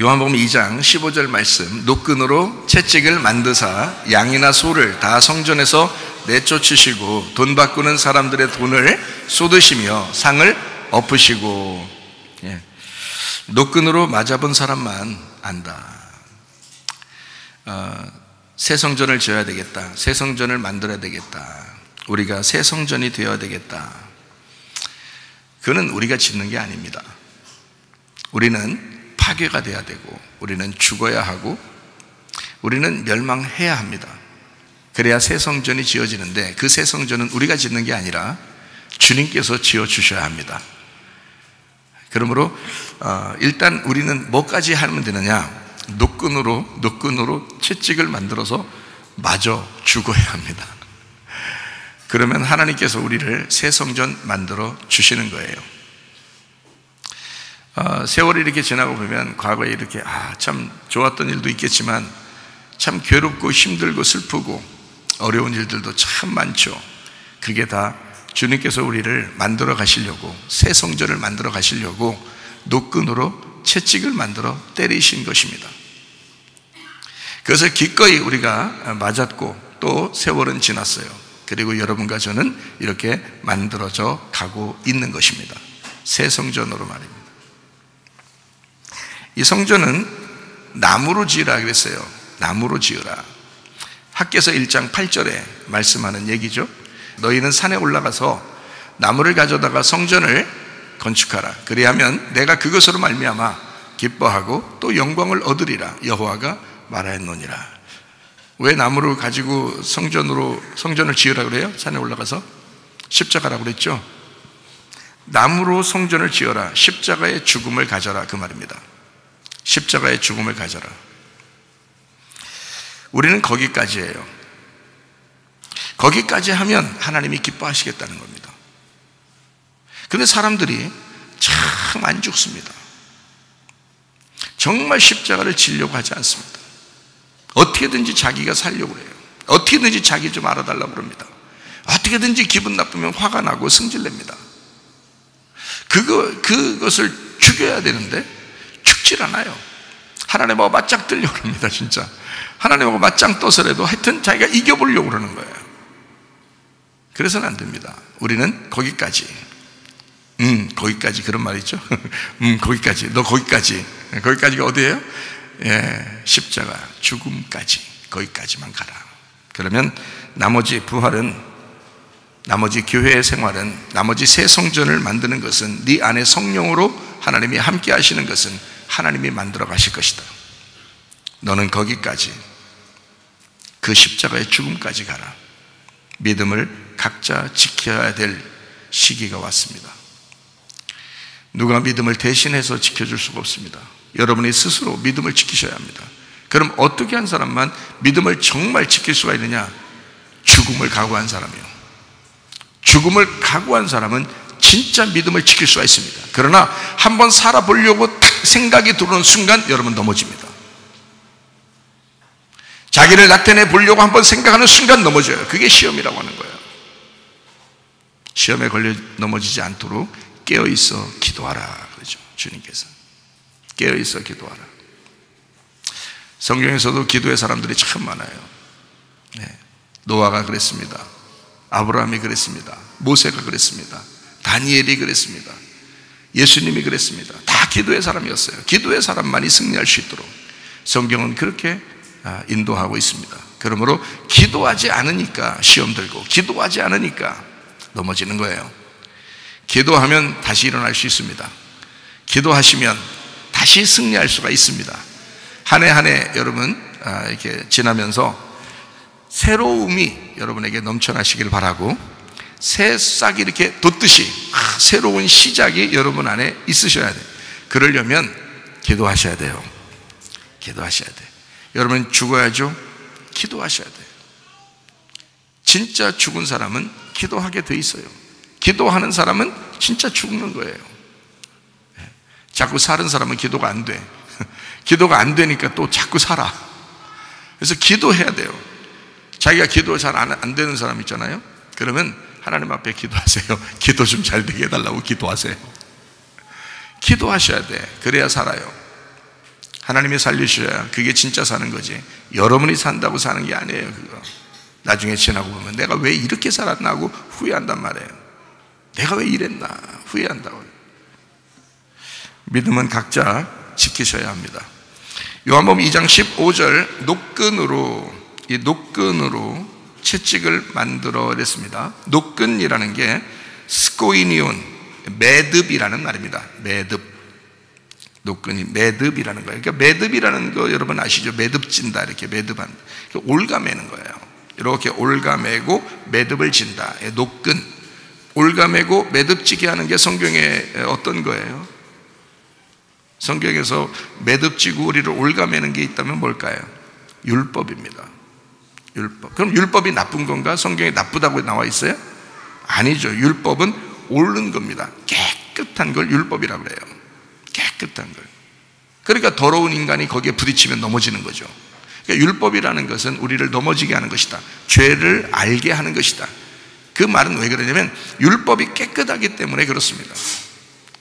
요한복음 2장 15절 말씀, 노끈으로 채찍을 만드사 양이나 소를 다 성전에서 내쫓으시고 돈 바꾸는 사람들의 돈을 쏟으시며 상을 엎으시고. 노끈으로 맞아본 사람만 안다. 새 성전을 지어야 되겠다, 새 성전을 만들어야 되겠다, 우리가 새 성전이 되어야 되겠다. 그거는 우리가 짓는 게 아닙니다. 우리는 파괴가 돼야 되고, 우리는 죽어야 하고, 우리는 멸망해야 합니다. 그래야 새 성전이 지어지는데, 그 새 성전은 우리가 짓는 게 아니라 주님께서 지어주셔야 합니다. 그러므로 일단 우리는 뭐까지 하면 되느냐? 노끈으로 채찍을 만들어서 마저 죽어야 합니다. 그러면 하나님께서 우리를 새 성전 만들어 주시는 거예요. 세월이 이렇게 지나고 보면 과거에 이렇게 참 좋았던 일도 있겠지만 참 괴롭고 힘들고 슬프고 어려운 일들도 참 많죠. 그게 다 주님께서 우리를 만들어 가시려고, 새 성전을 만들어 가시려고 노끈으로 채찍을 만들어 때리신 것입니다. 그래서 기꺼이 우리가 맞았고 또 세월은 지났어요. 그리고 여러분과 저는 이렇게 만들어져 가고 있는 것입니다. 새 성전으로 말입니다. 이 성전은 나무로 지으라 그랬어요. 나무로 지으라. 학개서 1장 8절에 말씀하는 얘기죠. 너희는 산에 올라가서 나무를 가져다가 성전을 건축하라. 그리하면 내가 그것으로 말미암아 기뻐하고 또 영광을 얻으리라. 여호와가 말하였노니라. 왜 나무를 가지고 성전을 지으라 그래요? 산에 올라가서 십자가라고 그랬죠. 나무로 성전을 지어라. 십자가의 죽음을 가져라, 그 말입니다. 십자가의 죽음을 가져라. 우리는 거기까지예요. 거기까지 하면 하나님이 기뻐하시겠다는 겁니다. 그런데 사람들이 참 안 죽습니다. 정말 십자가를 지려고 하지 않습니다. 어떻게든지 자기가 살려고 해요. 어떻게든지 자기 좀 알아달라고 그럽니다. 어떻게든지 기분 나쁘면 화가 나고 승질냅니다. 그것을 죽여야 되는데 죽질 않아요. 하나님하고 맞짱 뜨려고 합니다. 진짜 하나님하고 맞짱 떠서라도 하여튼 자기가 이겨보려고 그러는 거예요. 그래서는 안 됩니다. 우리는 거기까지 그런 말 있죠. 거기까지, 너 거기까지가 어디예요? 십자가 죽음까지, 거기까지만 가라. 그러면 나머지 부활은, 나머지 교회의 생활은, 나머지 새 성전을 만드는 것은, 네 안에 성령으로 하나님이 함께 하시는 것은 하나님이 만들어 가실 것이다. 너는 거기까지, 그 십자가의 죽음까지 가라. 믿음을 각자 지켜야 될 시기가 왔습니다. 누가 믿음을 대신해서 지켜줄 수가 없습니다. 여러분이 스스로 믿음을 지키셔야 합니다. 그럼 어떻게 한 사람만 믿음을 정말 지킬 수가 있느냐? 죽음을 각오한 사람이요. 죽음을 각오한 사람은 진짜 믿음을 지킬 수가 있습니다. 그러나 한번 살아보려고 딱 생각이 들어오는 순간 여러분 넘어집니다. 자기를 나타내 보려고 한번 생각하는 순간 넘어져요. 그게 시험이라고 하는 거예요. 시험에 걸려 넘어지지 않도록 깨어있어 기도하라 그러죠. 주님께서 깨어있어 기도하라. 성경에서도 기도의 사람들이 참 많아요. 노아가 그랬습니다. 아브라함이 그랬습니다. 모세가 그랬습니다. 다니엘이 그랬습니다. 예수님이 그랬습니다. 다 기도의 사람이었어요. 기도의 사람만이 승리할 수 있도록 성경은 그렇게 인도하고 있습니다. 그러므로 기도하지 않으니까 시험 들고, 기도하지 않으니까 넘어지는 거예요. 기도하면 다시 일어날 수 있습니다. 기도하시면 다시 승리할 수가 있습니다. 한 해 한 해 여러분 이렇게 지나면서 새로움이 여러분에게 넘쳐나시길 바라고, 새싹이 이렇게 돋듯이 새로운 시작이 여러분 안에 있으셔야 돼요. 그러려면 기도하셔야 돼요. 기도하셔야 돼요. 여러분 죽어야죠? 기도하셔야 돼요. 진짜 죽은 사람은 기도하게 돼 있어요. 기도하는 사람은 진짜 죽는 거예요. 자꾸 사는 사람은 기도가 안 돼. 기도가 안 되니까 또 자꾸 살아. 그래서 기도해야 돼요. 자기가 기도 잘 안 되는 사람 있잖아요. 그러면 하나님 앞에 기도하세요. 기도 좀 잘 되게 해달라고 기도하세요. 기도하셔야 돼. 그래야 살아요. 하나님이 살리셔야 그게 진짜 사는 거지. 여러분이 산다고 사는 게 아니에요. 그거 나중에 지나고 보면 내가 왜 이렇게 살았나 하고 후회한단 말이에요. 내가 왜 이랬나 후회한다고. 믿음은 각자 지키셔야 합니다. 요한복음 2장 15절 노끈으로 채찍을 만들어냈습니다. 노끈이라는 게 스코이니온, 매듭이라는 말입니다. 노끈이 매듭이라는 거예요. 그러니까 매듭이라는 거 여러분 아시죠? 매듭 진다, 이렇게 매듭한, 올가매는 거예요. 이렇게 올가매고 매듭을 진다. 노끈, 올가매고 매듭지게 하는 게 성경에 어떤 거예요? 성경에서 매듭지고 우리를 올가매는 게 있다면 뭘까요? 율법입니다. 율법. 그럼 율법이 나쁜 건가? 성경에 나쁘다고 나와 있어요? 아니죠. 율법은 옳은 겁니다. 깨끗한 걸 율법이라고 그래요. 깨끗한 걸. 그러니까 더러운 인간이 거기에 부딪히면 넘어지는 거죠. 그러니까 율법이라는 것은 우리를 넘어지게 하는 것이다. 죄를 알게 하는 것이다. 그 말은 왜 그러냐면 율법이 깨끗하기 때문에 그렇습니다.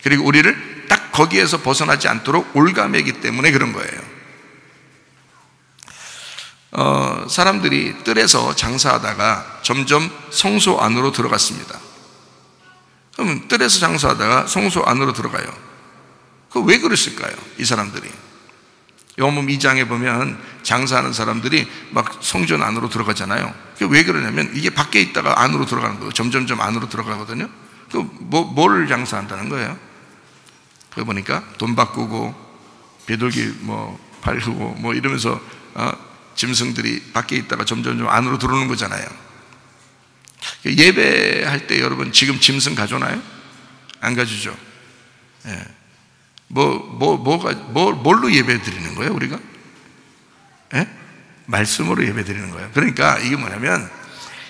그리고 우리를 딱 거기에서 벗어나지 않도록 올가매기 때문에 그런 거예요. 사람들이 뜰에서 장사하다가 점점 성소 안으로 들어갔습니다. 그러면 뜰에서 장사하다가 성소 안으로 들어가요. 그 왜 그랬을까요? 이 사람들이. 요한복음 2장에 보면 장사하는 사람들이 막 성전 안으로 들어가잖아요. 그게 왜 그러냐면 이게 밖에 있다가 안으로 들어가는 거예요. 점점점 안으로 들어가거든요. 그 뭘 장사한다는 거예요? 그거 보니까 돈 바꾸고 비둘기 팔고 이러면서 짐승들이 밖에 있다가 점점점 안으로 들어오는 거잖아요. 예배할 때 여러분 지금 짐승 가져오나요? 안 가지죠. 예. 뭘로 예배 드리는 거예요, 우리가? 예? 말씀으로 예배 드리는 거예요. 그러니까 이게 뭐냐면,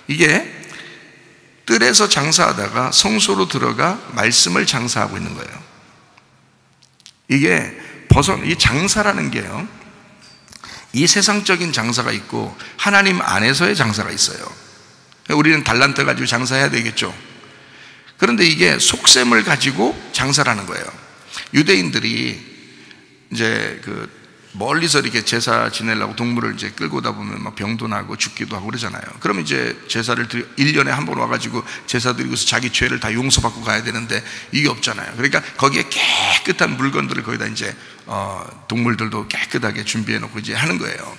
이게 뜰에서 장사하다가 성소로 들어가 말씀을 장사하고 있는 거예요. 이게 이 장사라는 게요, 이 세상적인 장사가 있고 하나님 안에서의 장사가 있어요. 우리는 달란트 가지고 장사해야 되겠죠. 그런데 이게 속셈을 가지고 장사라는 거예요. 유대인들이 이제 멀리서 이렇게 제사 지내려고 동물을 이제 끌고 오다 보면 막 병도 나고 죽기도 하고 그러잖아요. 그러면 이제 제사를 1년에 한 번 와가지고 제사 드리고서 자기 죄를 다 용서받고 가야 되는데 이게 없잖아요. 그러니까 거기에 깨끗한 물건들을 거기다 이제 동물들도 깨끗하게 준비해 놓고 이제 하는 거예요.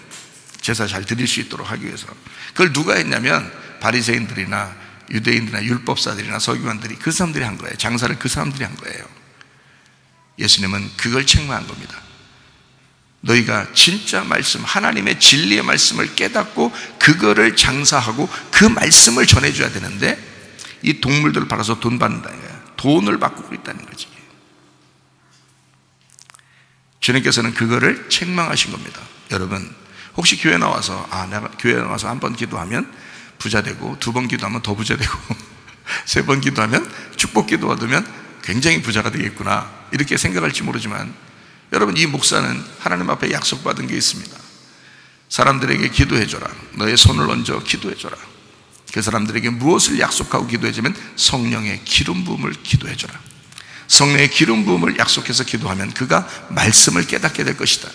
제사 잘 드릴 수 있도록 하기 위해서. 그걸 누가 했냐면 바리새인들이나 유대인들이나 율법사들이나 서기관들이, 그 사람들이 한 거예요. 장사를 그 사람들이 한 거예요. 예수님은 그걸 책망한 겁니다. 너희가 진짜 말씀, 하나님의 진리의 말씀을 깨닫고 그거를 장사하고 그 말씀을 전해줘야 되는데 이 동물들을 팔아서 돈 받는다는 거예요. 돈을 받고 있다는 거지. 주님께서는 그거를 책망하신 겁니다. 여러분, 혹시 교회 나와서 내가 교회 나와서 한 번 기도하면 부자 되고, 두 번 기도하면 더 부자 되고, 세 번 기도하면 축복 기도 받으면 굉장히 부자가 되겠구나, 이렇게 생각할지 모르지만, 여러분, 이 목사는 하나님 앞에 약속받은 게 있습니다. 사람들에게 기도해줘라. 너의 손을 얹어 기도해줘라. 그 사람들에게 무엇을 약속하고 기도해주면 성령의 기름 부음을 기도해줘라. 성령의 기름 부음을 약속해서 기도하면 그가 말씀을 깨닫게 될 것이다.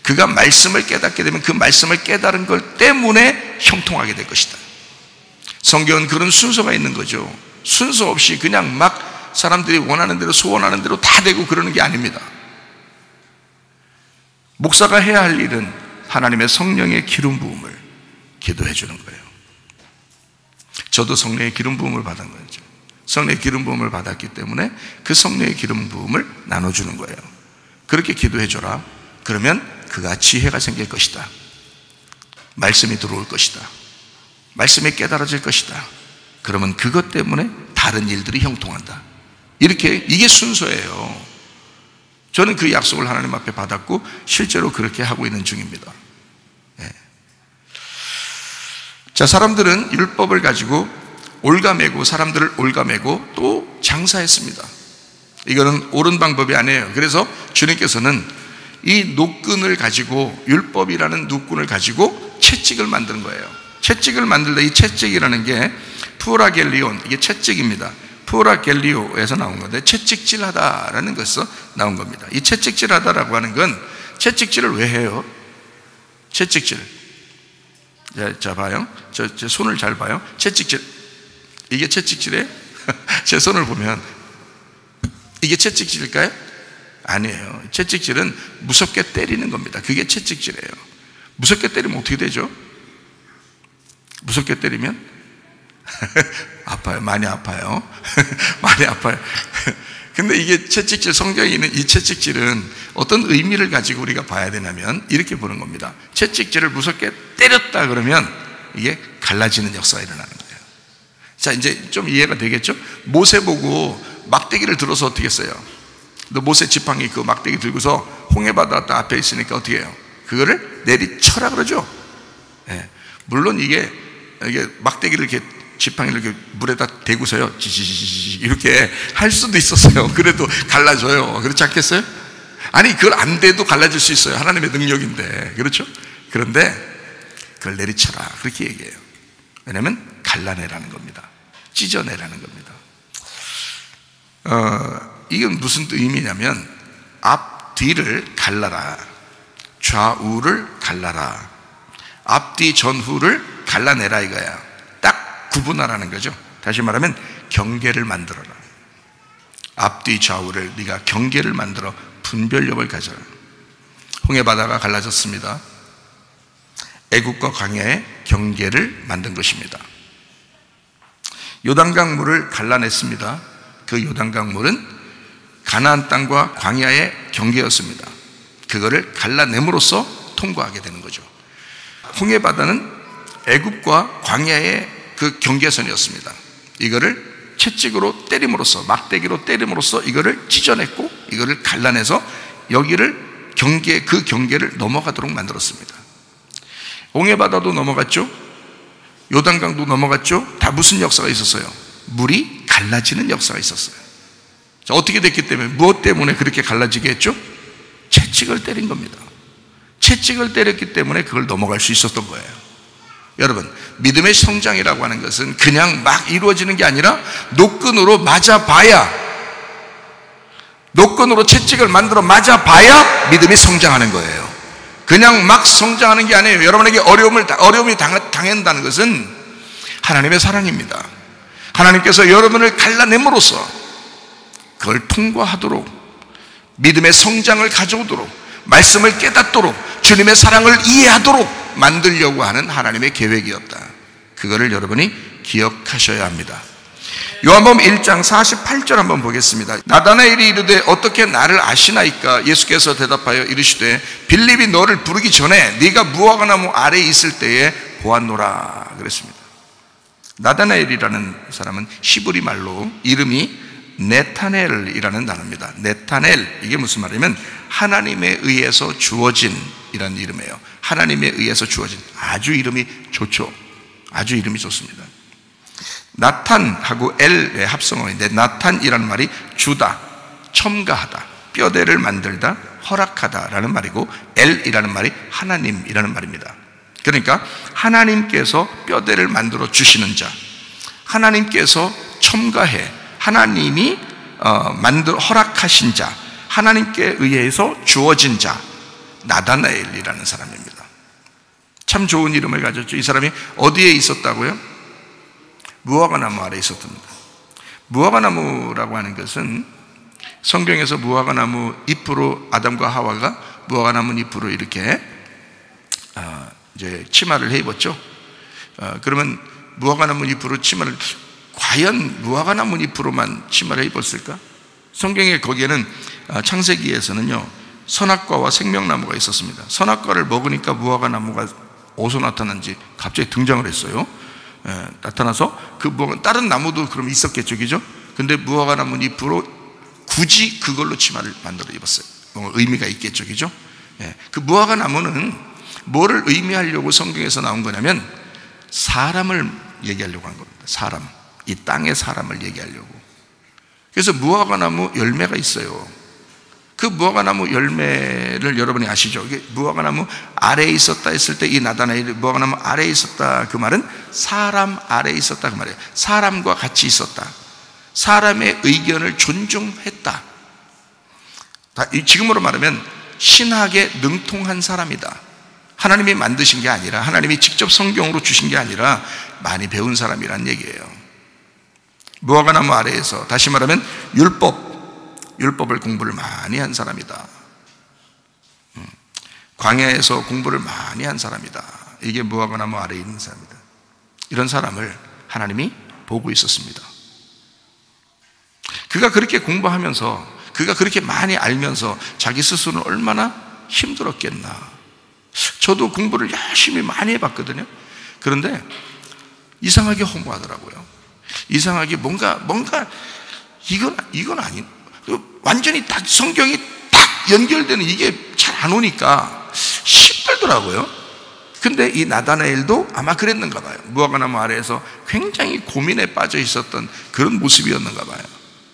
그가 말씀을 깨닫게 되면 그 말씀을 깨달은 것 때문에 형통하게 될 것이다. 성경은 그런 순서가 있는 거죠. 순서 없이 그냥 막 사람들이 원하는 대로, 소원하는 대로 다 되고 그러는 게 아닙니다. 목사가 해야 할 일은 하나님의 성령의 기름 부음을 기도해 주는 거예요. 저도 성령의 기름 부음을 받은 거죠. 성령의 기름 부음을 받았기 때문에 그 성령의 기름 부음을 나눠주는 거예요. 그렇게 기도해 줘라. 그러면 그가 지혜가 생길 것이다. 말씀이 들어올 것이다. 말씀이 깨달아질 것이다. 그러면 그것 때문에 다른 일들이 형통한다. 이게 순서예요. 저는 그 약속을 하나님 앞에 받았고 실제로 그렇게 하고 있는 중입니다. 네. 자, 사람들은 율법을 가지고 올가매고, 사람들을 올가매고 또 장사했습니다. 이거는 옳은 방법이 아니에요. 그래서 주님께서는 이 노끈을 가지고, 율법이라는 노끈을 가지고 채찍을 만드는 거예요. 채찍을 만들다, 이 채찍이라는 게 푸라겔리온, 이게 채찍입니다. 푸라겔리오에서 나온 건데 채찍질하다라는 것에서 나온 겁니다. 이 채찍질하다라고 하는 건 채찍질을 왜 해요? 채찍질. 자, 봐요. 제 손을 잘 봐요. 채찍질. 이게 채찍질이에요? 제 손을 보면 이게 채찍질일까요? 아니에요. 채찍질은 무섭게 때리는 겁니다. 그게 채찍질이에요. 무섭게 때리면 어떻게 되죠? 무섭게 때리면 아파요. 많이 아파요. 많이 아파요. 근데 이게 채찍질, 성경에 있는 이 채찍질은 어떤 의미를 가지고 우리가 봐야 되냐면 이렇게 보는 겁니다. 채찍질을 무섭게 때렸다 그러면 이게 갈라지는 역사가 일어나는 거예요. 자, 이제 좀 이해가 되겠죠? 모세 보고 막대기를 들어서 어떻게 했어요? 너 모세 지팡이 그 막대기 들고서 홍해바다 앞에 있으니까 어떻게 해요? 그거를 내리쳐라 그러죠? 예. 물론 이게 막대기를 이렇게 지팡이를 이렇게 물에다 대고서요 지지지지 이렇게 할 수도 있었어요. 그래도 갈라져요. 그렇지 않겠어요? 아니 그걸 안 돼도 갈라질 수 있어요. 하나님의 능력인데. 그렇죠? 그런데 그걸 내리쳐라 그렇게 얘기해요. 왜냐하면 갈라내라는 겁니다. 찢어내라는 겁니다. 이건 무슨 의미냐면 앞뒤를 갈라라, 좌우를 갈라라, 앞뒤 전후를 갈라내라 이거야. 딱 구분하라는 거죠. 다시 말하면 경계를 만들어라. 앞뒤 좌우를 네가 경계를 만들어 분별력을 가져라. 홍해바다가 갈라졌습니다. 애국과 광야의 경계를 만든 것입니다. 요단강물을 갈라냈습니다. 그 요단강물은 가나안 땅과 광야의 경계였습니다. 그거를 갈라냄으로써 통과하게 되는 거죠. 홍해바다는 애굽과 광야의 그 경계선이었습니다. 이거를 채찍으로 때림으로써, 막대기로 때림으로써 이거를 찢어냈고 이거를 갈라내서 여기를 그 경계를 넘어가도록 만들었습니다. 홍해바다도 넘어갔죠. 요단강도 넘어갔죠. 다 무슨 역사가 있었어요? 물이 갈라지는 역사가 있었어요. 자, 어떻게 됐기 때문에, 무엇 때문에 그렇게 갈라지게 했죠? 채찍을 때린 겁니다. 채찍을 때렸기 때문에 그걸 넘어갈 수 있었던 거예요. 여러분, 믿음의 성장이라고 하는 것은 그냥 막 이루어지는 게 아니라 노끈으로 맞아봐야, 노끈으로 채찍을 만들어 맞아봐야 믿음이 성장하는 거예요. 그냥 막 성장하는 게 아니에요. 여러분에게 어려움이 당한다는 것은 하나님의 사랑입니다. 하나님께서 여러분을 갈라냄으로써 그걸 통과하도록, 믿음의 성장을 가져오도록, 말씀을 깨닫도록, 주님의 사랑을 이해하도록 만들려고 하는 하나님의 계획이었다. 그거를 여러분이 기억하셔야 합니다. 요한복음 1장 48절 한번 보겠습니다. 나다나엘이 이르되 어떻게 나를 아시나이까? 예수께서 대답하여 이르시되 빌립이 너를 부르기 전에 네가 무화과나무 아래에 있을 때에 보았노라 그랬습니다. 나다나엘이라는 사람은 히브리 말로 이름이 네타넬이라는 단어입니다. 네타넬, 이게 무슨 말이냐면 하나님에 의해서 주어진 이라는 이름이에요. 하나님에 의해서 주어진. 아주 이름이 좋죠. 아주 이름이 좋습니다. 나탄하고 엘의 합성어인데, 나탄이라는 말이 주다, 첨가하다, 뼈대를 만들다, 허락하다 라는 말이고, 엘이라는 말이 하나님이라는 말입니다. 그러니까 하나님께서 뼈대를 만들어 주시는 자, 하나님께서 첨가해, 하나님이 허락하신 자, 하나님께 의해서 주어진 자, 나다나엘이라는 사람입니다. 참 좋은 이름을 가졌죠. 이 사람이 어디에 있었다고요? 무화과나무 아래에 있었답니다. 무화과나무라고 하는 것은 성경에서 무화과나무 잎으로 아담과 하와가 무화과나무 잎으로 이렇게 이제 치마를 해 입었죠. 그러면 무화과나무 잎으로 치마를, 과연 무화과나무 잎으로만 치마를 해 입었을까? 성경에 거기에는 창세기에서는요 선악과와 생명나무가 있었습니다. 선악과를 먹으니까 무화과나무가 어디서 나타난지 갑자기 등장을 했어요. 나타나서 그 다른 나무도 그럼 있었겠죠, 그죠? 근데 무화과나무 잎으로 굳이 그걸로 치마를 만들어 입었어요. 뭔가 의미가 있겠죠, 그죠? 그 무화과나무는 뭐를 의미하려고 성경에서 나온 거냐면 사람을 얘기하려고 한 겁니다. 사람, 이 땅의 사람을 얘기하려고. 그래서 무화과나무 열매가 있어요. 그 무화과나무 열매를 여러분이 아시죠? 이게 무화과나무 아래에 있었다 했을 때, 이 나다나엘이 무화과나무 아래에 있었다, 그 말은 사람 아래에 있었다 그 말이에요. 사람과 같이 있었다, 사람의 의견을 존중했다. 지금으로 말하면 신학에 능통한 사람이다. 하나님이 만드신 게 아니라, 하나님이 직접 성경으로 주신 게 아니라 많이 배운 사람이란 얘기예요. 무화과나무 아래에서, 다시 말하면 율법을 공부를 많이 한 사람이다. 광야에서 공부를 많이 한 사람이다. 이게 무화과나무 아래에 있는 사람이다. 이런 사람을 하나님이 보고 있었습니다. 그가 그렇게 공부하면서, 그가 그렇게 많이 알면서 자기 스스로는 얼마나 힘들었겠나. 저도 공부를 열심히 많이 해봤거든요. 그런데 이상하게 허무하더라고요. 이상하게 뭔가 이건 아닌, 완전히 딱 성경이 딱 연결되는 이게 잘 안 오니까 힘들더라고요. 근데 이 나다나엘도 아마 그랬는가 봐요. 무화과나무 아래에서 굉장히 고민에 빠져 있었던 그런 모습이었는가 봐요.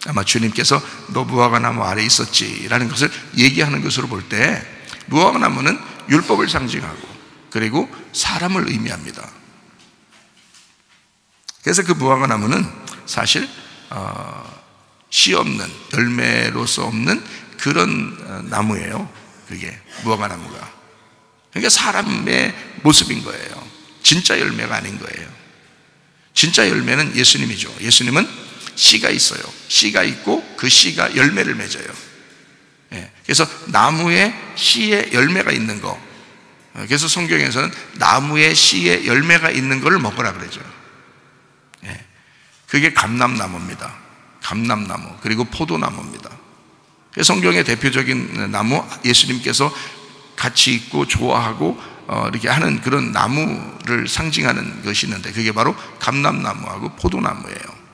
아마 주님께서 너 무화과나무 아래에 있었지 라는 것을 얘기하는 것으로 볼 때, 무화과나무는 율법을 상징하고 그리고 사람을 의미합니다. 그래서 그 무화과나무는 사실 씨 없는, 열매로서 없는 그런 나무예요. 그게 무화과나무가. 그러니까 사람의 모습인 거예요. 진짜 열매가 아닌 거예요. 진짜 열매는 예수님이죠. 예수님은 씨가 있어요. 씨가 있고 그 씨가 열매를 맺어요. 그래서 나무에 씨에 열매가 있는 거, 그래서 성경에서는 나무에 씨에 열매가 있는 걸 먹으라 그러죠. 그게 감람나무입니다. 감람나무, 그리고 포도나무입니다. 성경의 대표적인 나무, 예수님께서 같이 있고 좋아하고 이렇게 하는 그런 나무를 상징하는 것이 있는데, 그게 바로 감람나무하고 포도나무예요.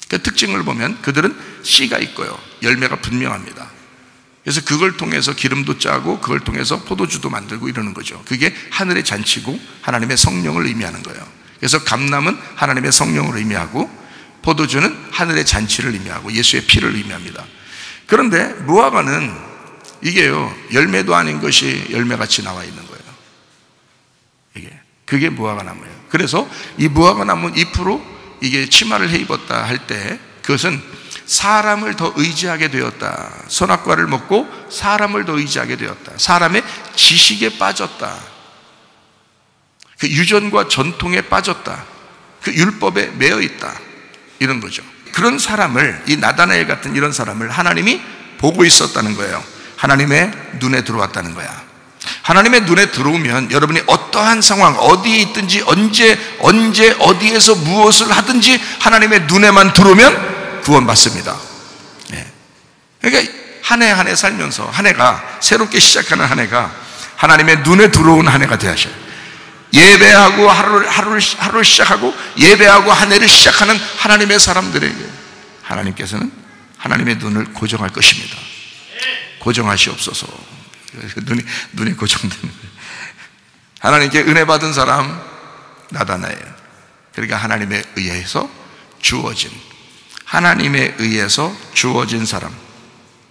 그 특징을 보면 그들은 씨가 있고요, 열매가 분명합니다. 그래서 그걸 통해서 기름도 짜고 그걸 통해서 포도주도 만들고 이러는 거죠. 그게 하늘의 잔치고 하나님의 성령을 의미하는 거예요. 그래서 감람은 하나님의 성령을 의미하고 포도주는 하늘의 잔치를 의미하고 예수의 피를 의미합니다. 그런데 무화과는 이게요, 열매도 아닌 것이 열매같이 나와 있는 거예요. 그게 무화과나무예요. 그래서 이 무화과나무 잎으로 이게 치마를 해 입었다 할 때, 그것은 사람을 더 의지하게 되었다. 선악과를 먹고 사람을 더 의지하게 되었다. 사람의 지식에 빠졌다. 그 유전과 전통에 빠졌다. 그 율법에 매여 있다. 이런 거죠. 그런 사람을, 이 나다나엘 같은 이런 사람을 하나님이 보고 있었다는 거예요. 하나님의 눈에 들어왔다는 거야. 하나님의 눈에 들어오면 여러분이 어떠한 상황, 어디에 있든지 언제 어디에서 무엇을 하든지 하나님의 눈에만 들어오면 구원받습니다. 그러니까 한 해 한 해 살면서, 한 해가 새롭게 시작하는 한 해가 하나님의 눈에 들어온 한 해가 되어야 하셔요. 예배하고 하루를 시작하고 예배하고 한 해를 시작하는 하나님의 사람들에게 하나님께서는 하나님의 눈을 고정할 것입니다. 고정하시옵소서. 눈이 고정되는 거예요. 하나님께 은혜 받은 사람 나다나엘, 그러니까 하나님에 의해서 주어진 사람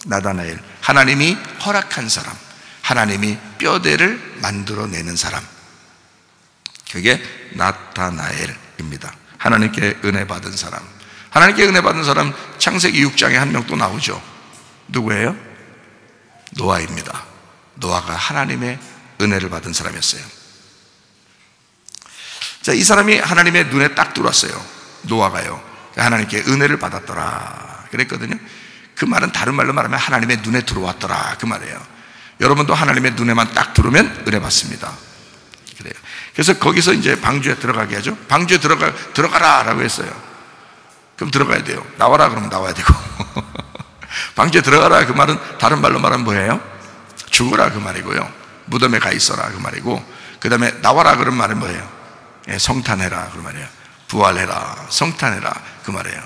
나다나엘, 하나님이 허락한 사람, 하나님이 뼈대를 만들어내는 사람, 그게 나타나엘입니다. 하나님께 은혜 받은 사람. 하나님께 은혜 받은 사람, 창세기 6장에 한 명 또 나오죠. 누구예요? 노아입니다. 노아가 하나님의 은혜를 받은 사람이었어요. 자, 이 사람이 하나님의 눈에 딱 들어왔어요. 노아가요. 하나님께 은혜를 받았더라 그랬거든요. 그 말은 다른 말로 말하면 하나님의 눈에 들어왔더라 그 말이에요. 여러분도 하나님의 눈에만 딱 들어오면 은혜 받습니다. 그래요. 그래서 거기서 이제 방주에 들어가게 하죠. 방주에 들어가라 라고 했어요. 그럼 들어가야 돼요. 나와라 그러면 나와야 되고 방주에 들어가라 그 말은 다른 말로 말하면 뭐예요? 죽어라 그 말이고요, 무덤에 가 있어라 그 말이고, 그 다음에 나와라 그런 말은 뭐예요? 성탄해라 그 말이에요. 부활해라, 성탄해라 그 말이에요.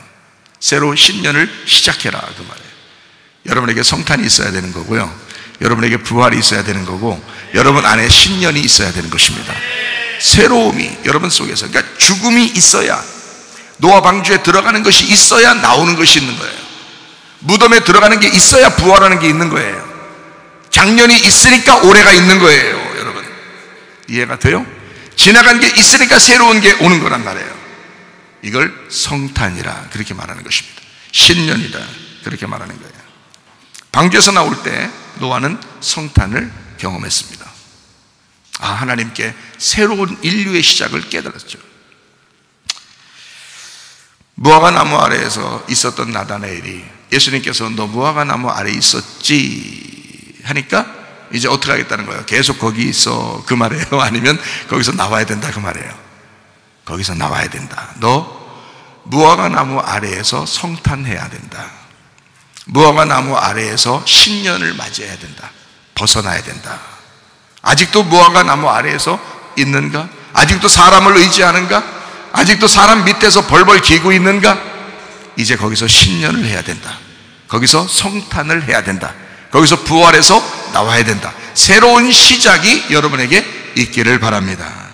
새로 신년을 시작해라 그 말이에요. 여러분에게 성탄이 있어야 되는 거고요, 여러분에게 부활이 있어야 되는 거고, 여러분 안에 신년이 있어야 되는 것입니다. 새로움이 여러분 속에서, 그러니까 죽음이 있어야, 노아 방주에 들어가는 것이 있어야 나오는 것이 있는 거예요. 무덤에 들어가는 게 있어야 부활하는 게 있는 거예요. 작년이 있으니까 올해가 있는 거예요. 여러분 이해가 돼요? 지나간 게 있으니까 새로운 게 오는 거란 말이에요. 이걸 성탄이라 그렇게 말하는 것입니다. 신년이다 그렇게 말하는 거예요. 방주에서 나올 때 노아는 성탄을 경험했습니다. 하나님께 새로운 인류의 시작을 깨달았죠. 무화과 나무 아래에서 있었던 나다나엘이 예수님께서 너 무화과 나무 아래에 있었지 하니까 이제 어떻게 하겠다는 거예요? 계속 거기 있어 그 말이에요? 아니면 거기서 나와야 된다 그 말이에요? 거기서 나와야 된다. 너 무화과 나무 아래에서 성탄해야 된다. 무화과 나무 아래에서 신년을 맞이해야 된다. 벗어나야 된다. 아직도 무화과 나무 아래에서 있는가? 아직도 사람을 의지하는가? 아직도 사람 밑에서 벌벌 기고 있는가? 이제 거기서 신년을 해야 된다. 거기서 성탄을 해야 된다. 거기서 부활해서 나와야 된다. 새로운 시작이 여러분에게 있기를 바랍니다.